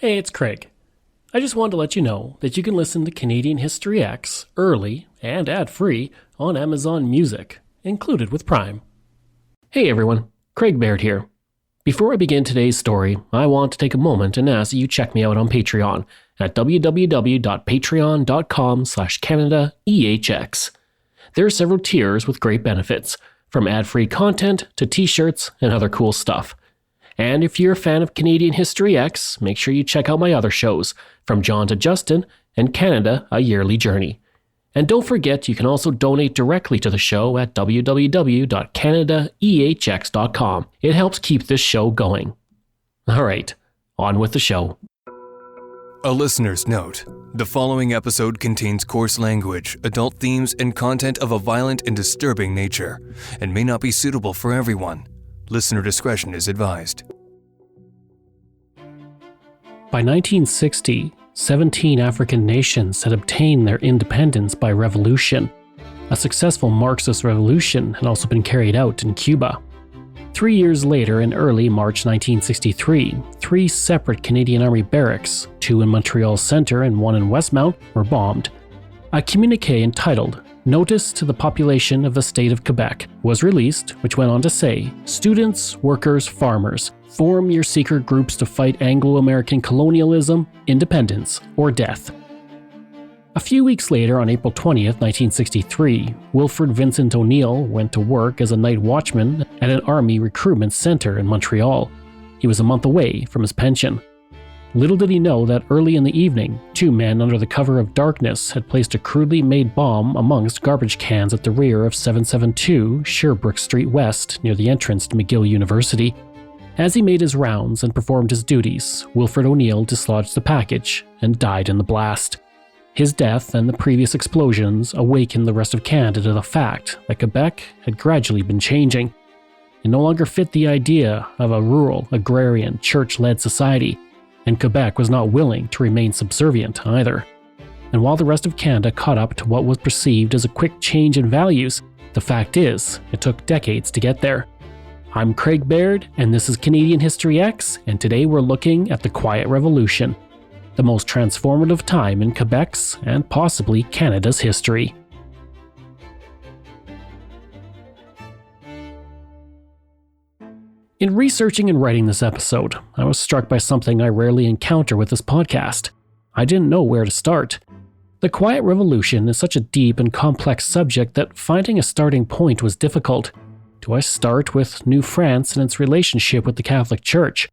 Hey, it's Craig. I just wanted to let you know that you can listen to Canadian History X early and ad-free on Amazon Music, included with Prime. Hey everyone, Craig Baird here. Before I begin today's story, I want to take a moment and ask that you check me out on Patreon at www.patreon.com/CanadaEHX. There are several tiers with great benefits, from ad-free content to t-shirts and other cool stuff. And if you're a fan of Canadian History X, make sure you check out my other shows, From John to Justin and Canada, A Yearly Journey. And don't forget, you can also donate directly to the show at www.canadaehx.com. It helps keep this show going. All right, on with the show. A listener's note. The following episode contains coarse language, adult themes, and content of a violent and disturbing nature, and may not be suitable for everyone. Listener discretion is advised. By 1960, 17 African nations had obtained their independence by revolution. A successful Marxist revolution had also been carried out in Cuba. 3 years later, in early March 1963, 3 separate Canadian Army barracks, 2 in Montreal Centre and 1 in Westmount, were bombed. A communiqué entitled Notice to the Population of the State of Quebec was released, which went on to say, "Students, workers, farmers, form your secret groups to fight Anglo-American colonialism, independence, or death." A few weeks later, on April 20th, 1963, Wilfred Vincent O'Neill went to work as a night watchman at an army recruitment center in Montreal. He was a month away from his pension. Little did he know that early in the evening, 2 men under the cover of darkness had placed a crudely made bomb amongst garbage cans at the rear of 772 Sherbrooke Street West near the entrance to McGill University. As he made his rounds and performed his duties, Wilfred O'Neill dislodged the package and died in the blast. His death and the previous explosions awakened the rest of Canada to the fact that Quebec had gradually been changing. It no longer fit the idea of a rural, agrarian, church-led society, and Quebec was not willing to remain subservient either. And while the rest of Canada caught up to what was perceived as a quick change in values, the fact is, it took decades to get there. I'm Craig Baird, and this is Canadian History X, and today we're looking at the Quiet Revolution, the most transformative time in Quebec's and possibly Canada's history. In researching and writing this episode, I was struck by something I rarely encounter with this podcast. I didn't know where to start. The Quiet Revolution is such a deep and complex subject that finding a starting point was difficult. Do I start with New France and its relationship with the Catholic Church?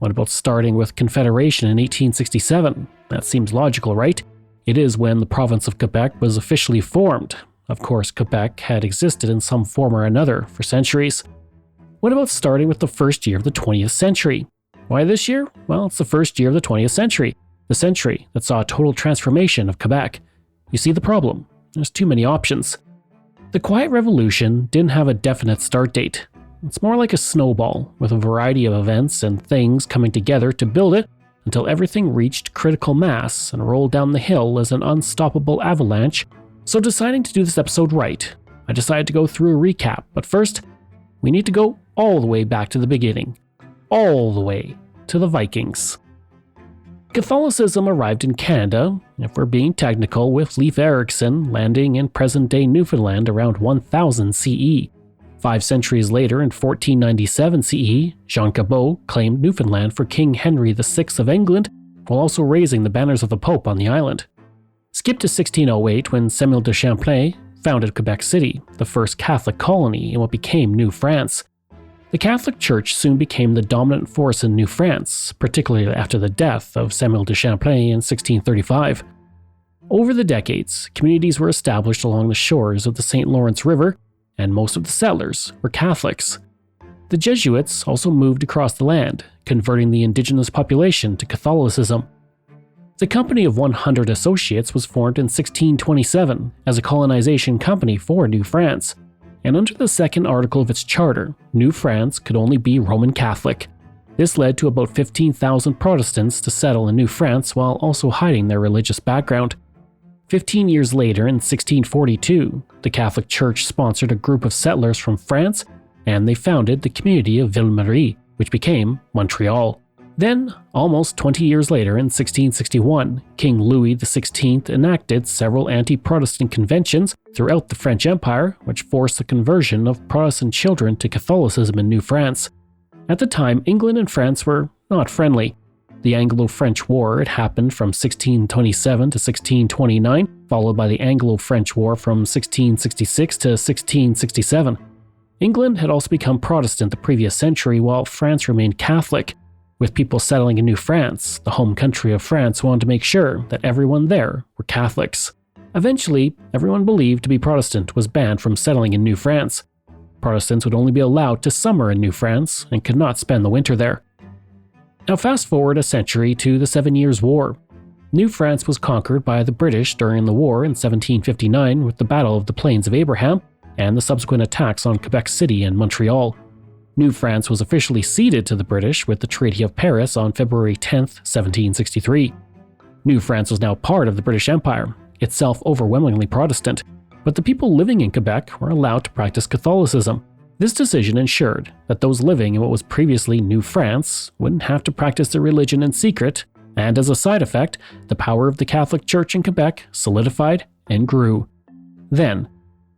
What about starting with Confederation in 1867? That seems logical, right? It is when the province of Quebec was officially formed. Of course, Quebec had existed in some form or another for centuries. What about starting with the first year of the 20th century? Why this year? Well, it's the first year of the 20th century. The century that saw a total transformation of Quebec. You see the problem? There's too many options. The Quiet Revolution didn't have a definite start date. It's more like a snowball, with a variety of events and things coming together to build it until everything reached critical mass and rolled down the hill as an unstoppable avalanche. So deciding to do this episode right, I decided to go through a recap, but first, we need to go all the way back to the beginning. All the way to the Vikings. Catholicism arrived in Canada, if we're being technical, with Leif Erikson landing in present-day Newfoundland around 1000 CE. 5 centuries later, in 1497 CE, Jean Cabot claimed Newfoundland for King Henry VI of England, while also raising the banners of the Pope on the island. Skip to 1608 when Samuel de Champlain founded Quebec City, the first Catholic colony in what became New France. The Catholic Church soon became the dominant force in New France, particularly after the death of Samuel de Champlain in 1635. Over the decades, communities were established along the shores of the St. Lawrence River, and most of the settlers were Catholics. The Jesuits also moved across the land, converting the indigenous population to Catholicism. The Company of 100 Associates was formed in 1627 as a colonization company for New France, and under the second article of its charter, New France could only be Roman Catholic. This led to about 15,000 Protestants to settle in New France while also hiding their religious background. 15 years later, in 1642, the Catholic Church sponsored a group of settlers from France, and they founded the community of Ville-Marie, which became Montreal. Then, almost 20 years later in 1661, King Louis XVI enacted several anti-Protestant conventions throughout the French Empire, which forced the conversion of Protestant children to Catholicism in New France. At the time, England and France were not friendly. The Anglo-French War had happened from 1627 to 1629, followed by the Anglo-French War from 1666 to 1667. England had also become Protestant the previous century, while France remained Catholic. With people settling in New France, the home country of France wanted to make sure that everyone there were Catholics. Eventually, everyone believed to be Protestant was banned from settling in New France. Protestants would only be allowed to summer in New France and could not spend the winter there. Now fast forward a century to the 7 Years' War. New France was conquered by the British during the war in 1759 with the Battle of the Plains of Abraham and the subsequent attacks on Quebec City and Montreal. New France was officially ceded to the British with the Treaty of Paris on February 10, 1763. New France was now part of the British Empire, itself overwhelmingly Protestant, but the people living in Quebec were allowed to practice Catholicism. This decision ensured that those living in what was previously New France wouldn't have to practice their religion in secret, and as a side effect, the power of the Catholic Church in Quebec solidified and grew. Then,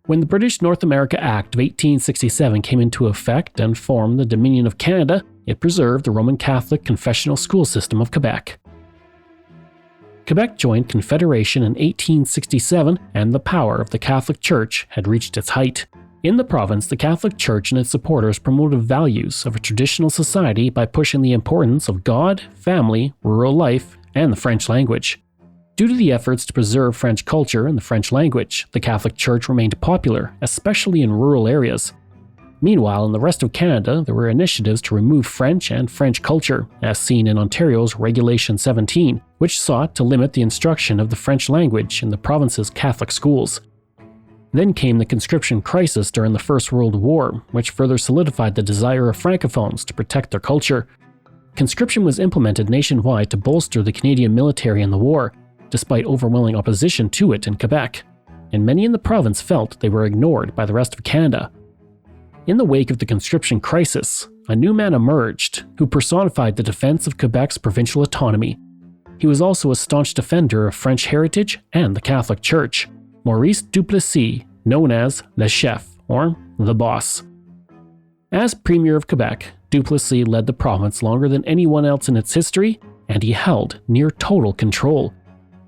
when the British North America Act of 1867 came into effect and formed the Dominion of Canada, it preserved the Roman Catholic confessional school system of Quebec. Quebec joined Confederation in 1867, and the power of the Catholic Church had reached its height. In the province, the Catholic Church and its supporters promoted values of a traditional society by pushing the importance of God, family, rural life, and the French language. Due to the efforts to preserve French culture and the French language, the Catholic Church remained popular, especially in rural areas. Meanwhile, in the rest of Canada, there were initiatives to remove French and French culture, as seen in Ontario's Regulation 17, which sought to limit the instruction of the French language in the province's Catholic schools. Then came the conscription crisis during the First World War, which further solidified the desire of Francophones to protect their culture. Conscription was implemented nationwide to bolster the Canadian military in the war, despite overwhelming opposition to it in Quebec, and many in the province felt they were ignored by the rest of Canada. In the wake of the conscription crisis, a new man emerged who personified the defense of Quebec's provincial autonomy. He was also a staunch defender of French heritage and the Catholic Church, Maurice Duplessis, known as Le Chef, or the Boss. As Premier of Quebec, Duplessis led the province longer than anyone else in its history, and he held near total control.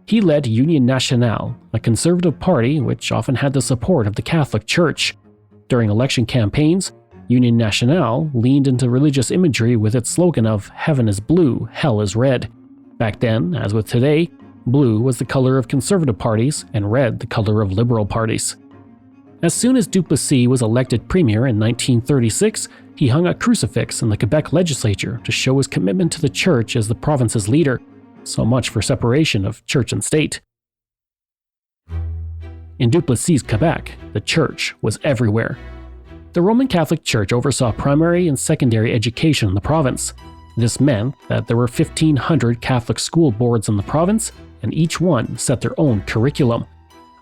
He led Union Nationale, a conservative party which often had the support of the Catholic Church. During election campaigns, Union Nationale leaned into religious imagery with its slogan of "Heaven is blue, hell is red." Back then, as with today, blue was the color of conservative parties and red the color of liberal parties. As soon as Duplessis was elected premier in 1936, he hung a crucifix in the Quebec legislature to show his commitment to the church as the province's leader. So much for separation of church and state. In Duplessis' Quebec, the church was everywhere. The Roman Catholic Church oversaw primary and secondary education in the province. This meant that there were 1,500 Catholic school boards in the province, and each one set their own curriculum.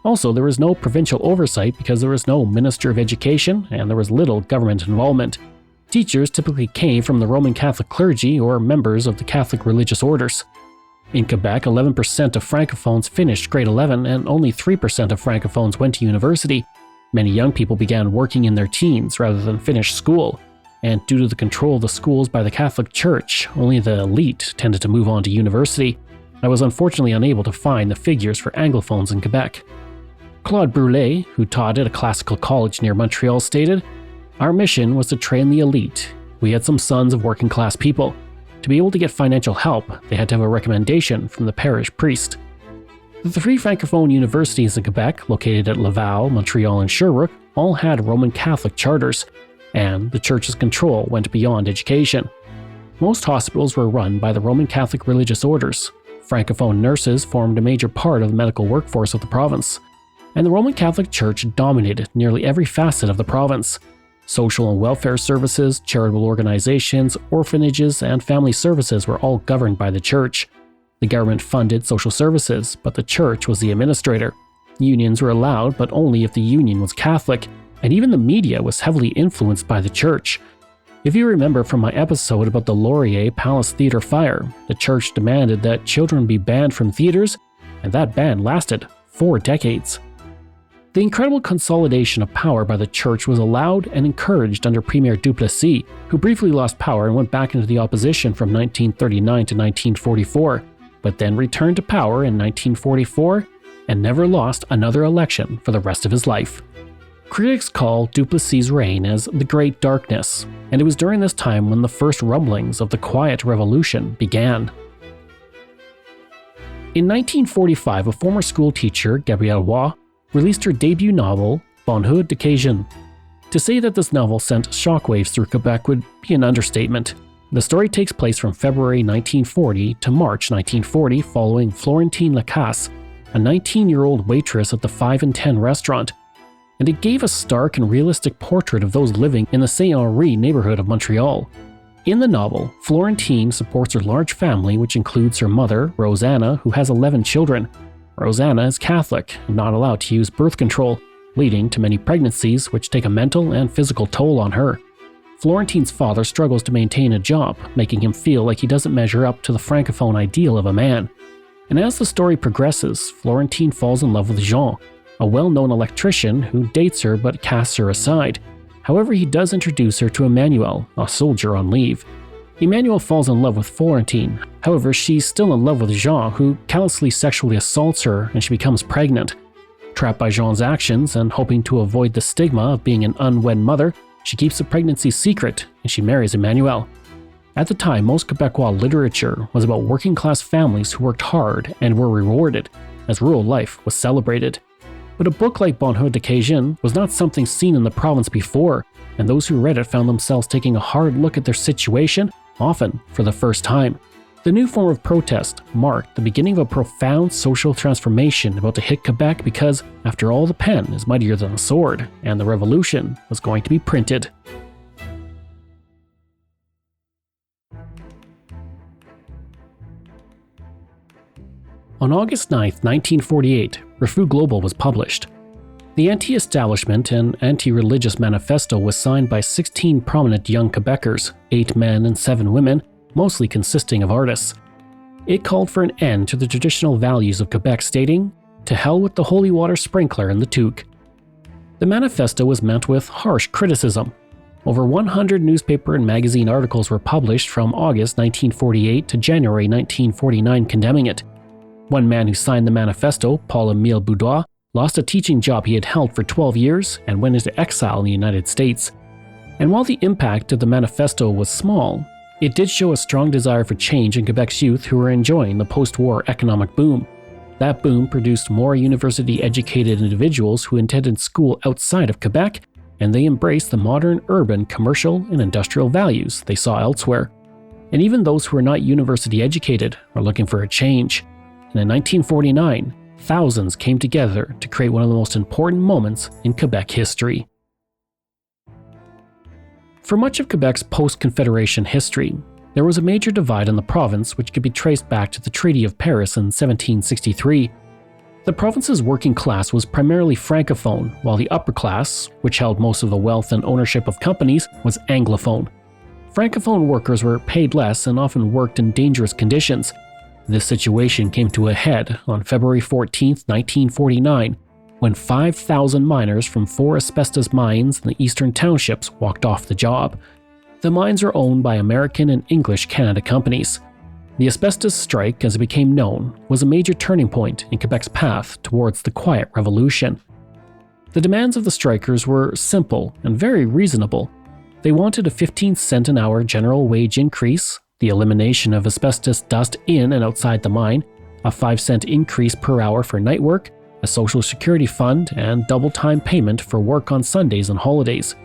Also, there was no provincial oversight because there was no Minister of Education and there was little government involvement. Teachers typically came from the Roman Catholic clergy or members of the Catholic religious orders. In Quebec, 11% of Francophones finished grade 11 and only 3% of Francophones went to university. Many young people began working in their teens rather than finish school. And due to the control of the schools by the Catholic Church, only the elite tended to move on to university. I was unfortunately unable to find the figures for Anglophones in Quebec. Claude Brûlé, who taught at a classical college near Montreal, stated, "Our mission was to train the elite. We had some sons of working class people. To be able to get financial help, they had to have a recommendation from the parish priest." The three Francophone universities in Quebec, located at Laval, Montreal, and Sherbrooke, all had Roman Catholic charters, and the church's control went beyond education. Most hospitals were run by the Roman Catholic religious orders. Francophone nurses formed a major part of the medical workforce of the province, and the Roman Catholic Church dominated nearly every facet of the province. Social and welfare services, charitable organizations, orphanages, and family services were all governed by the church. The government funded social services, but the church was the administrator. Unions were allowed, but only if the union was Catholic, and even the media was heavily influenced by the church. If you remember from my episode about the Laurier Palace Theatre fire, the church demanded that children be banned from theaters, and that ban lasted 4 decades. The incredible consolidation of power by the church was allowed and encouraged under Premier Duplessis, who briefly lost power and went back into the opposition from 1939 to 1944, but then returned to power in 1944 and never lost another election for the rest of his life. Critics call Duplessis' reign as the Great Darkness, and it was during this time when the first rumblings of the Quiet Revolution began. In 1945, a former school teacher, Gabrielle Roy, released her debut novel, Bonheur de Cajun. To say that this novel sent shockwaves through Quebec would be an understatement. The story takes place from February 1940 to March 1940 following Florentine Lacasse, a 19-year-old waitress at the 5 and 10 restaurant, and it gave a stark and realistic portrait of those living in the Saint-Henri neighborhood of Montreal. In the novel, Florentine supports her large family, which includes her mother, Rosanna, who has 11 children. Rosanna is Catholic and not allowed to use birth control, leading to many pregnancies which take a mental and physical toll on her. Florentine's father struggles to maintain a job, making him feel like he doesn't measure up to the francophone ideal of a man. And as the story progresses, Florentine falls in love with Jean, a well-known electrician who dates her but casts her aside. However, he does introduce her to Emmanuel, a soldier on leave. Emmanuel falls in love with Florentine. However, she's still in love with Jean, who callously sexually assaults her, and she becomes pregnant. Trapped by Jean's actions and hoping to avoid the stigma of being an unwed mother, she keeps the pregnancy secret, and she marries Emmanuel. At the time, most Quebecois literature was about working-class families who worked hard and were rewarded, as rural life was celebrated. But a book like Bonheur de Cajun was not something seen in the province before, and those who read it found themselves taking a hard look at their situation, often for the first time. The new form of protest marked the beginning of a profound social transformation about to hit Quebec because, after all, the pen is mightier than the sword, and the revolution was going to be printed. On August 9, 1948, Refus Global was published. The anti-establishment and anti-religious manifesto was signed by 16 prominent young Quebecers, 8 men and 7 women, mostly consisting of artists. It called for an end to the traditional values of Quebec, stating, "To hell with the holy water sprinkler and the toque." The manifesto was met with harsh criticism. Over 100 newspaper and magazine articles were published from August 1948 to January 1949 condemning it. One man who signed the manifesto, Paul-Émile Boudoir, lost a teaching job he had held for 12 years and went into exile in the United States. And while the impact of the manifesto was small, it did show a strong desire for change in Quebec's youth who were enjoying the post-war economic boom. That boom produced more university-educated individuals who attended school outside of Quebec, and they embraced the modern urban, commercial, and industrial values they saw elsewhere. And even those who were not university-educated are looking for a change. And in 1949, thousands came together to create one of the most important moments in Quebec history. For much of Quebec's post-Confederation history, there was a major divide in the province which could be traced back to the Treaty of Paris in 1763. The province's working class was primarily francophone, while the upper class, which held most of the wealth and ownership of companies, was anglophone. Francophone workers were paid less and often worked in dangerous conditions. This situation came to a head on February 14, 1949, when 5,000 miners from 4 asbestos mines in the eastern townships walked off the job. The mines are owned by American and English Canada companies. The asbestos strike, as it became known, was a major turning point in Quebec's path towards the Quiet Revolution. The demands of the strikers were simple and very reasonable. They wanted a 15-cent an hour general wage increase, the elimination of asbestos dust in and outside the mine, a 5-cent increase per hour for night work, a social security fund, and double-time payment for work on Sundays and holidays.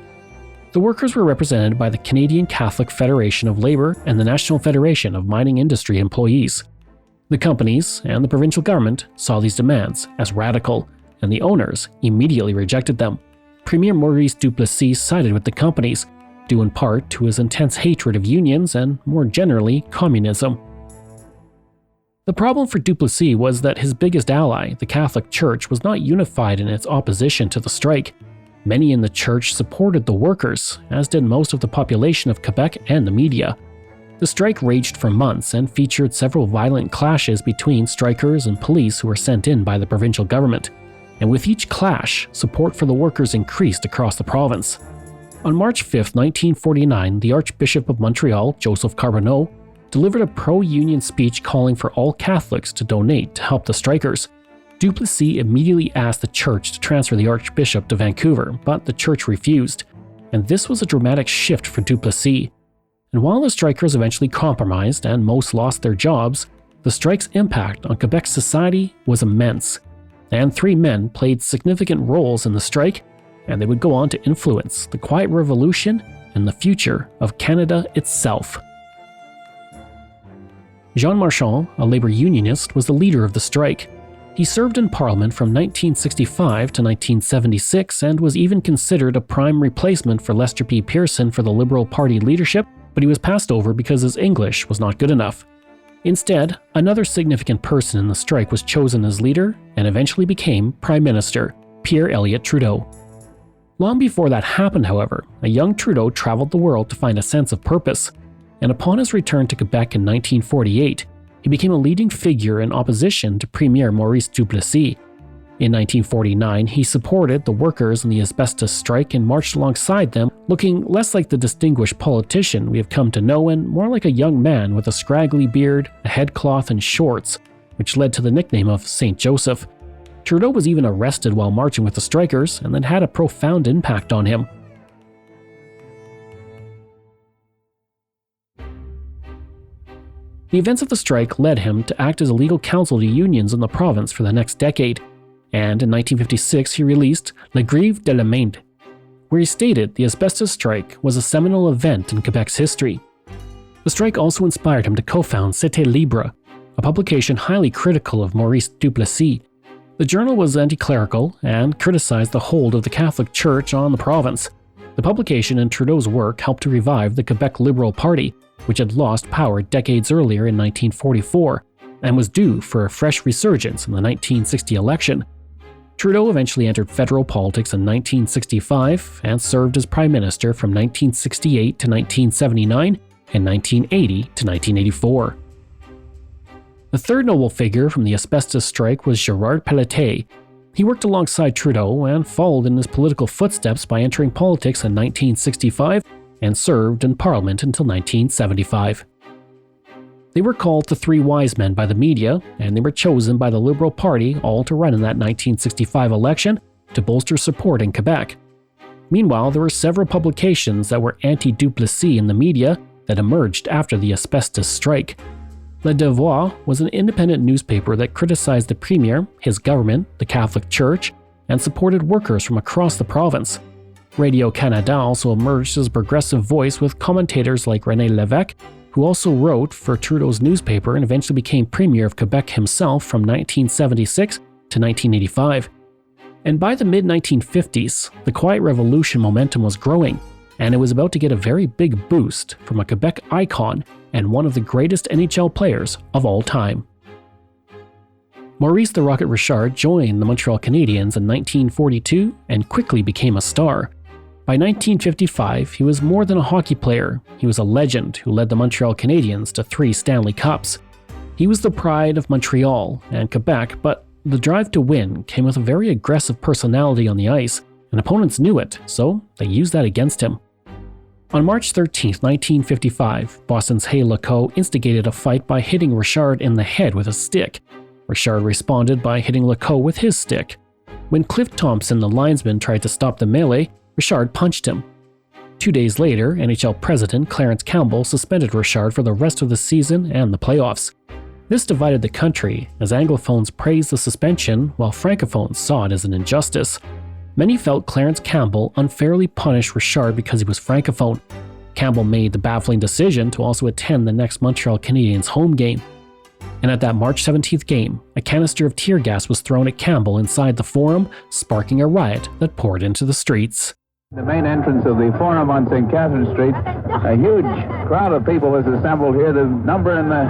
The workers were represented by the Canadian Catholic Federation of Labour and the National Federation of Mining Industry Employees. The companies and the provincial government saw these demands as radical, and the owners immediately rejected them. Premier Maurice Duplessis sided with the companies, due in part to his intense hatred of unions and, more generally, communism. The problem for Duplessis was that his biggest ally, the Catholic Church, was not unified in its opposition to the strike. Many in the church supported the workers, as did most of the population of Quebec and the media. The strike raged for months and featured several violent clashes between strikers and police who were sent in by the provincial government. And with each clash, support for the workers increased across the province. On March 5, 1949, the Archbishop of Montreal, Joseph Carbonneau, delivered a pro-union speech calling for all Catholics to donate to help the strikers. Duplessis immediately asked the church to transfer the Archbishop to Vancouver, but the church refused. And this was a dramatic shift for Duplessis. And while the strikers eventually compromised and most lost their jobs, the strike's impact on Quebec society was immense. And 3 men played significant roles in the strike, and they would go on to influence the Quiet Revolution and the future of Canada itself. Jean Marchand, a labor unionist, was the leader of the strike. He served in Parliament from 1965 to 1976 and was even considered a prime replacement for Lester P. Pearson for the Liberal Party leadership, but he was passed over because his English was not good enough. Instead, another significant person in the strike was chosen as leader and eventually became Prime Minister, Pierre Elliott Trudeau. Long before that happened, however, a young Trudeau traveled the world to find a sense of purpose, and upon his return to Quebec in 1948, he became a leading figure in opposition to Premier Maurice Duplessis. In 1949, he supported the workers in the asbestos strike and marched alongside them, looking less like the distinguished politician we have come to know and more like a young man with a scraggly beard, a headcloth, and shorts, which led to the nickname of Saint Joseph. Trudeau was even arrested while marching with the strikers, and that had a profound impact on him. The events of the strike led him to act as a legal counsel to unions in the province for the next decade, and in 1956 he released Le Grève de l'Amende, where he stated the asbestos strike was a seminal event in Quebec's history. The strike also inspired him to co-found C'était Libre, a publication highly critical of Maurice Duplessis. The journal was anti-clerical and criticized the hold of the Catholic Church on the province. The publication and Trudeau's work helped to revive the Quebec Liberal Party, which had lost power decades earlier in 1944 and was due for a fresh resurgence in the 1960 election. Trudeau eventually entered federal politics in 1965 and served as Prime Minister from 1968 to 1979 and 1980 to 1984. The third notable figure from the asbestos strike was Gerard Pelletier. He worked alongside Trudeau and followed in his political footsteps by entering politics in 1965 and served in Parliament until 1975. They were called the Three Wise Men by the media, and they were chosen by the Liberal Party all to run in that 1965 election to bolster support in Quebec. Meanwhile, there were several publications that were anti-Duplessis in the media that emerged after the asbestos strike. Le Devoir was an independent newspaper that criticized the Premier, his government, the Catholic Church, and supported workers from across the province. Radio-Canada also emerged as a progressive voice with commentators like René Lévesque, who also wrote for Trudeau's newspaper and eventually became Premier of Quebec himself from 1976 to 1985. And by the mid-1950s, the Quiet Revolution momentum was growing, and it was about to get a very big boost from a Quebec icon and one of the greatest NHL players of all time. Maurice the Rocket Richard joined the Montreal Canadiens in 1942 and quickly became a star. By 1955, he was more than a hockey player. He was a legend who led the Montreal Canadiens to 3 Stanley Cups. He was the pride of Montreal and Quebec, but the drive to win came with a very aggressive personality on the ice, and opponents knew it, so they used that against him. On March 13, 1955, Boston's Hay Lacoe instigated a fight by hitting Richard in the head with a stick. Richard responded by hitting Lacoe with his stick. When Cliff Thompson, the linesman, tried to stop the melee, Richard punched him. 2 days later, NHL President Clarence Campbell suspended Richard for the rest of the season and the playoffs. This divided the country, as Anglophones praised the suspension while Francophones saw it as an injustice. Many felt Clarence Campbell unfairly punished Richard because he was Francophone. Campbell made the baffling decision to also attend the next Montreal Canadiens home game. And at that March 17th game, a canister of tear gas was thrown at Campbell inside the Forum, sparking a riot that poured into the streets. The main entrance of the Forum on St. Catherine Street, a huge crowd of people has assembled here, the number in the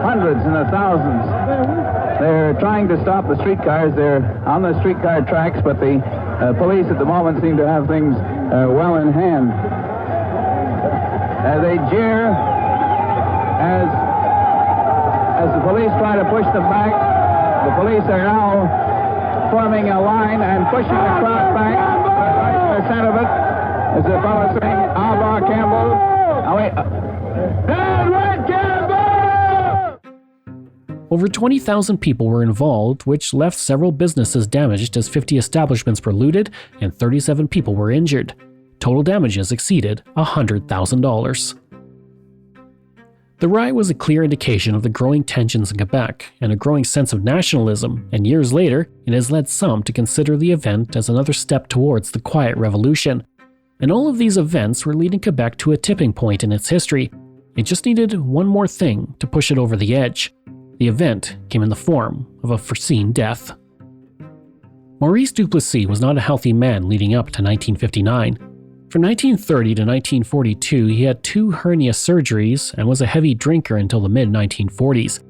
hundreds and the thousands. They're trying to stop the streetcars. They're on the streetcar tracks, but the police at the moment seem to have things well in hand. They jeer as the police try to push them back. The police are now forming a line and pushing the crowd back. Right in the center of it is a fellow saying, "Abba Campbell." Oh, wait. Red Campbell! Over 20,000 people were involved, which left several businesses damaged as 50 establishments were looted and 37 people were injured. Total damages exceeded $100,000. The riot was a clear indication of the growing tensions in Quebec and a growing sense of nationalism, and years later, it has led some to consider the event as another step towards the Quiet Revolution. And all of these events were leading Quebec to a tipping point in its history. It just needed one more thing to push it over the edge. The event came in the form of a foreseen death. Maurice Duplessis was not a healthy man leading up to 1959. From 1930 to 1942, he had 2 hernia surgeries and was a heavy drinker until the mid-1940s.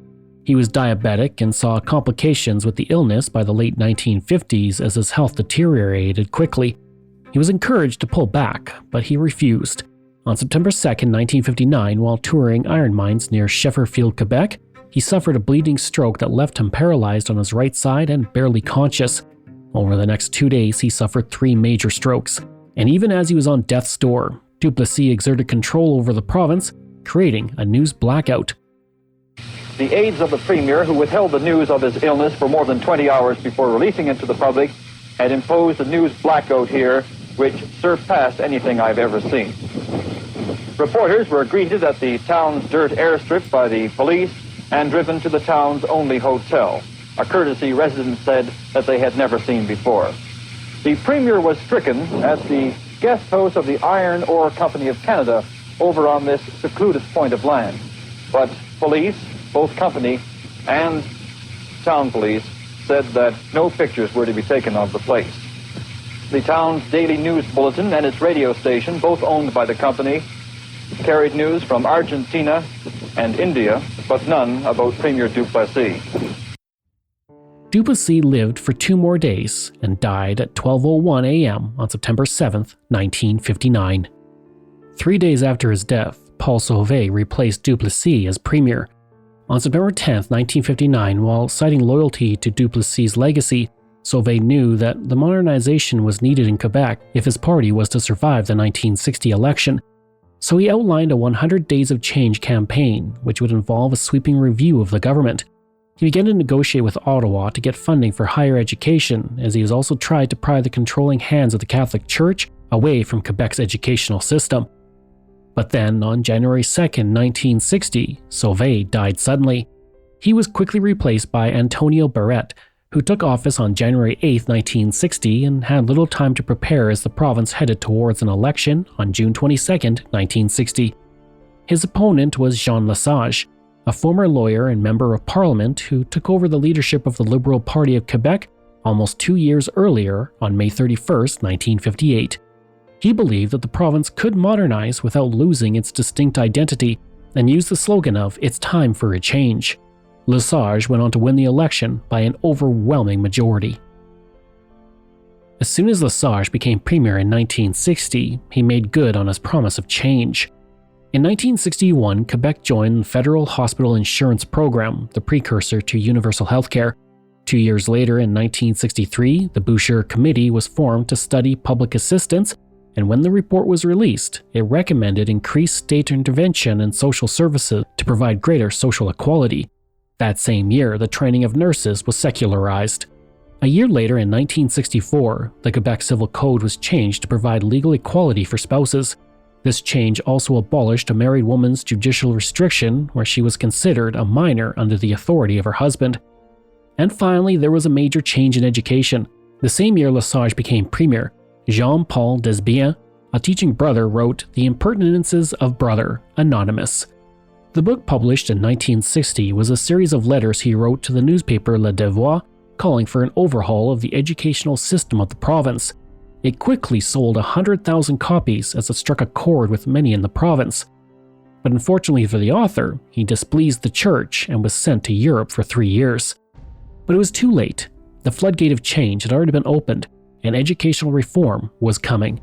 He was diabetic and saw complications with the illness by the late 1950s as his health deteriorated quickly. He was encouraged to pull back, but he refused. On September 2, 1959, while touring iron mines near Shefferfield, Quebec, he suffered a bleeding stroke that left him paralyzed on his right side and barely conscious. Over the next 2 days, he suffered 3 major strokes. And even as he was on death's door, Duplessis exerted control over the province, creating a news blackout. The aides of the Premier, who withheld the news of his illness for more than 20 hours before releasing it to the public, had imposed a news blackout here which surpassed anything I've ever seen. Reporters were greeted at the town's dirt airstrip by the police and driven to the town's only hotel, a courtesy residents said that they had never seen before. The Premier was stricken at the guest house of the Iron Ore Company of Canada over on this secluded point of land. But police, both company and town police, said that no pictures were to be taken of the place. The town's daily news bulletin and its radio station, both owned by the company, carried news from Argentina and India, but none about Premier Duplessis. Duplessis lived for 2 more days and died at 12:01 a.m. on September 7, 1959. 3 days after his death, Paul Sauvé replaced Duplessis as premier. On September 10, 1959, while citing loyalty to Duplessis' legacy, Sauvé knew that the modernization was needed in Quebec if his party was to survive the 1960 election. So he outlined a 100 Days of Change campaign, which would involve a sweeping review of the government. He began to negotiate with Ottawa to get funding for higher education, as he has also tried to pry the controlling hands of the Catholic Church away from Quebec's educational system. But then, on January 2, 1960, Sauvé died suddenly. He was quickly replaced by Antonio Baird, who took office on January 8, 1960, and had little time to prepare as the province headed towards an election on June 22, 1960. His opponent was Jean Lesage, a former lawyer and member of parliament who took over the leadership of the Liberal Party of Quebec almost 2 years earlier on May 31, 1958. He believed that the province could modernize without losing its distinct identity and used the slogan of "It's time for a change." Lesage went on to win the election by an overwhelming majority. As soon as Lesage became premier in 1960, he made good on his promise of change. In 1961, Quebec joined the Federal Hospital Insurance Program, the precursor to universal healthcare. 2 years later, in 1963, the Boucher Committee was formed to study public assistance, and when the report was released, it recommended increased state intervention in social services to provide greater social equality. That same year, the training of nurses was secularized. A year later, in 1964, the Quebec Civil Code was changed to provide legal equality for spouses. This change also abolished a married woman's judicial restriction where she was considered a minor under the authority of her husband. And finally, there was a major change in education. The same year Lesage became premier, Jean-Paul Desbiens, a teaching brother, wrote The Impertinences of Brother, Anonymous. The book, published in 1960, was a series of letters he wrote to the newspaper Le Devoir, calling for an overhaul of the educational system of the province. It quickly sold 100,000 copies as it struck a chord with many in the province. But unfortunately for the author, he displeased the church and was sent to Europe for 3 years. But it was too late. The floodgate of change had already been opened, and educational reform was coming.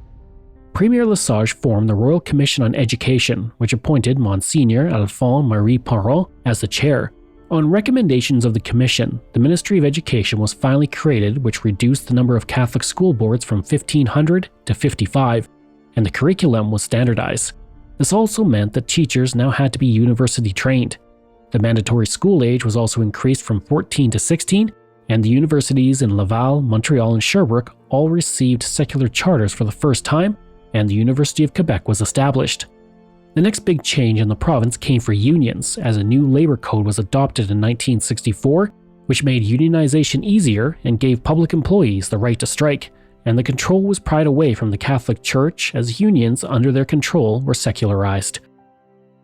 Premier Lesage formed the Royal Commission on Education, which appointed Monseigneur Alphonse-Marie Parent as the chair. On recommendations of the commission, the Ministry of Education was finally created, which reduced the number of Catholic school boards from 1,500 to 55, and the curriculum was standardized. This also meant that teachers now had to be university trained. The mandatory school age was also increased from 14 to 16, and the universities in Laval, Montreal, and Sherbrooke all received secular charters for the first time, and the University of Quebec was established. The next big change in the province came for unions, as a new labor code was adopted in 1964, which made unionization easier and gave public employees the right to strike, and the control was pried away from the Catholic Church as unions under their control were secularized.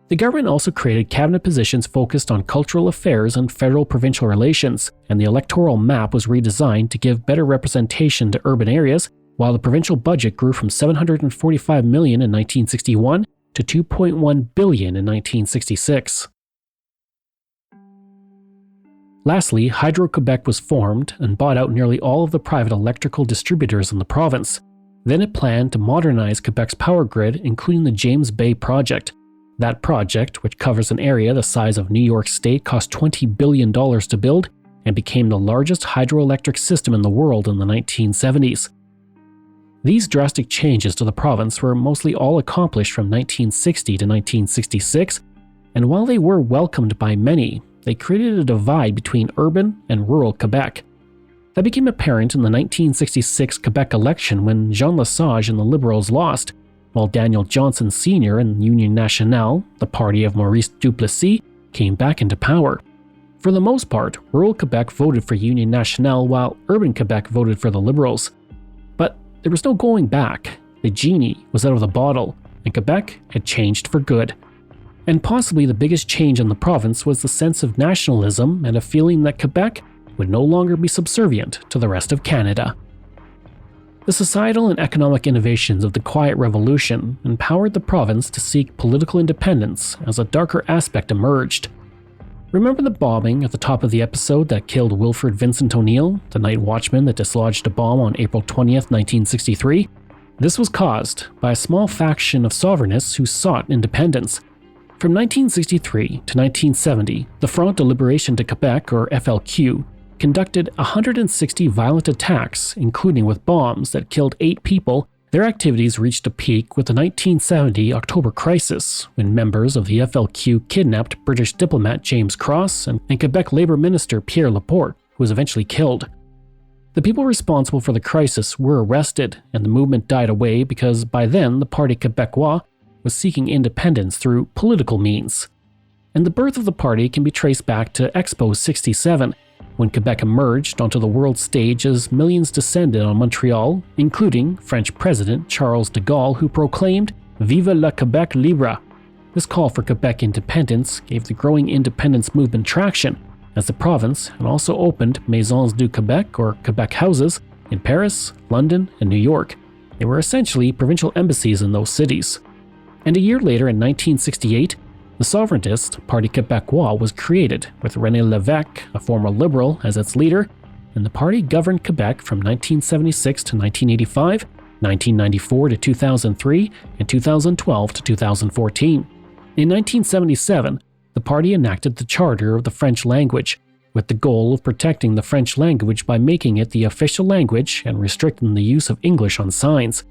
The government also created cabinet positions focused on cultural affairs and federal-provincial relations, and the electoral map was redesigned to give better representation to urban areas, while the provincial budget grew from $745 million in 1961 to $2.1 billion in 1966. Lastly, Hydro-Quebec was formed and bought out nearly all of the private electrical distributors in the province. Then it planned to modernize Quebec's power grid, including the James Bay project. That project, which covers an area the size of New York State, cost $20 billion to build and became the largest hydroelectric system in the world in the 1970s. These drastic changes to the province were mostly all accomplished from 1960 to 1966, and while they were welcomed by many, they created a divide between urban and rural Quebec. That became apparent in the 1966 Quebec election when Jean Lesage and the Liberals lost, while Daniel Johnson Sr. and Union Nationale, the party of Maurice Duplessis, came back into power. For the most part, rural Quebec voted for Union Nationale while urban Quebec voted for the Liberals. But there was no going back. The genie was out of the bottle, and Quebec had changed for good. And possibly the biggest change in the province was the sense of nationalism and a feeling that Quebec would no longer be subservient to the rest of Canada. The societal and economic innovations of the Quiet Revolution empowered the province to seek political independence as a darker aspect emerged. Remember the bombing at the top of the episode that killed Wilfred Vincent O'Neill, the night watchman that dislodged a bomb on April 20th, 1963? This was caused by a small faction of sovereignists who sought independence. From 1963 to 1970, the Front de Libération de Québec, or FLQ, conducted 160 violent attacks, including with bombs that killed 8 people. Their activities reached a peak with the 1970 October Crisis, when members of the FLQ kidnapped British diplomat James Cross and Quebec Labour Minister Pierre Laporte, who was eventually killed. The people responsible for the crisis were arrested, and the movement died away because by then the Parti Québécois was seeking independence through political means. And the birth of the party can be traced back to Expo 67, when Quebec emerged onto the world stage as millions descended on Montreal, including French President Charles de Gaulle, who proclaimed "Vive le Québec libre." This call for Quebec independence gave the growing independence movement traction, as the province had also opened Maisons du Québec, or Quebec houses, in Paris, London, and New York. They were essentially provincial embassies in those cities. And a year later, in 1968, the sovereigntist Parti Québécois was created, with René Lévesque, a former Liberal, as its leader, and the party governed Quebec from 1976 to 1985, 1994 to 2003, and 2012 to 2014. In 1977, the party enacted the Charter of the French language, with the goal of protecting the French language by making it the official language and restricting the use of English on signs.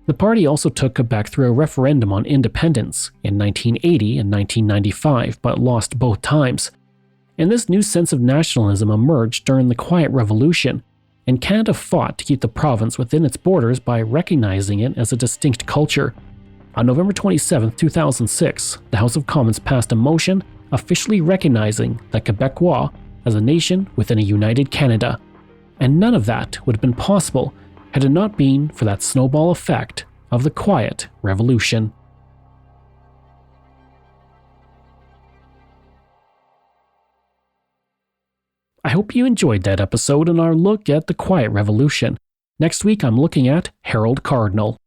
The party also took Quebec through a referendum on independence in 1980 and 1995, but lost both times. And this new sense of nationalism emerged during the Quiet Revolution, and Canada fought to keep the province within its borders by recognizing it as a distinct culture. On November 27, 2006, the House of Commons passed a motion officially recognizing the Quebecois as a nation within a united Canada. And none of that would have been possible had it not been for that snowball effect of the Quiet Revolution. I hope you enjoyed that episode and our look at the Quiet Revolution. Next week I'm looking at Harold Cardinal.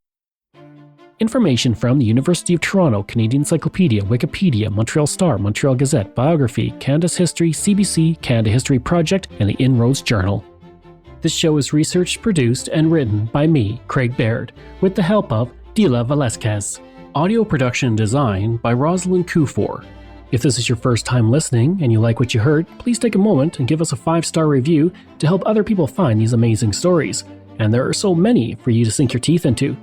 Information from the University of Toronto, Canadian Encyclopedia, Wikipedia, Montreal Star, Montreal Gazette, Biography, Canada's History, CBC, Canada History Project, and the Inroads Journal. This show is researched, produced, and written by me, Craig Baird, with the help of Dila Velasquez. Audio production and design by Rosalind Kufor. If this is your first time listening and you like what you heard, please take a moment and give us a 5-star review to help other people find these amazing stories. And there are so many for you to sink your teeth into.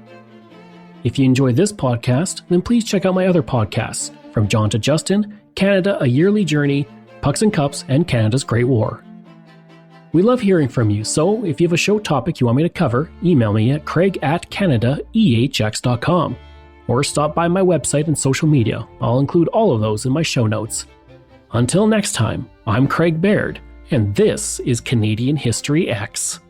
If you enjoy this podcast, then please check out my other podcasts, From John to Justin, Canada, A Yearly Journey, Pucks and Cups, and Canada's Great War. We love hearing from you, so if you have a show topic you want me to cover, email me at craig@canadaehx.com. Or stop by my website and social media. I'll include all of those in my show notes. Until next time, I'm Craig Baird, and this is Canadian History X.